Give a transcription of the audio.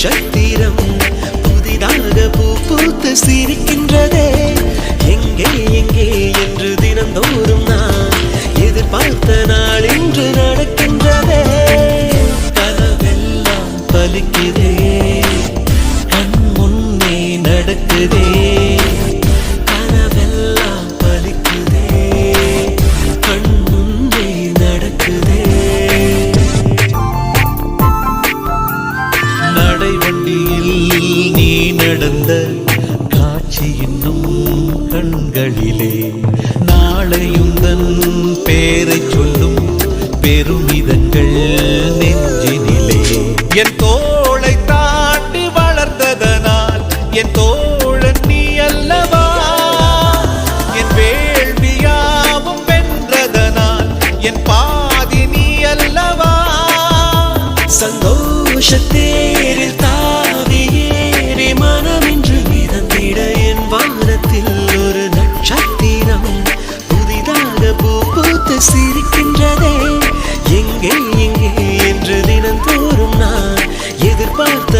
நட்சத்திரம் புதிதாக பூ பூத்து சிரிக்கின்றதே. எங்கே எங்கே என்று தினந்தோறும் நான் எதிர்பார்த்த நாள் இன்று நடக்கின்றதே. கனவெல்லாம் பலிக்குதே, கண் முன்னே நடக்குதே. கனவெல்லாம் பலிக்குதே, கண் முன்னே நடக்குதே. நடைவண்டியில் நீ நடந்த காட்சி இன்னும் கண்களிலே, நாளையுந்தன் பேரை சொல்லும் பெருமிதங்கள் நெஞ்சினிலே. என் தோளை தாண்டி வளர்ந்ததனால் என் தோழன் நீ அல்லவா, என் வேள்வியாவும் வென்றதனால் என் பாதி நீ அல்லவா. சந்தோஷத்தேரில் தாவி ஏறி மனமின்று மிதந்திட என் வானத்தில் ஒரு நட்சத்திரம் புதிதாக பூ பூத்து சிரிக்கின்றதே. எங்கே எங்கே என்று தினந்தோறும் நான் எதிர்பார்த்த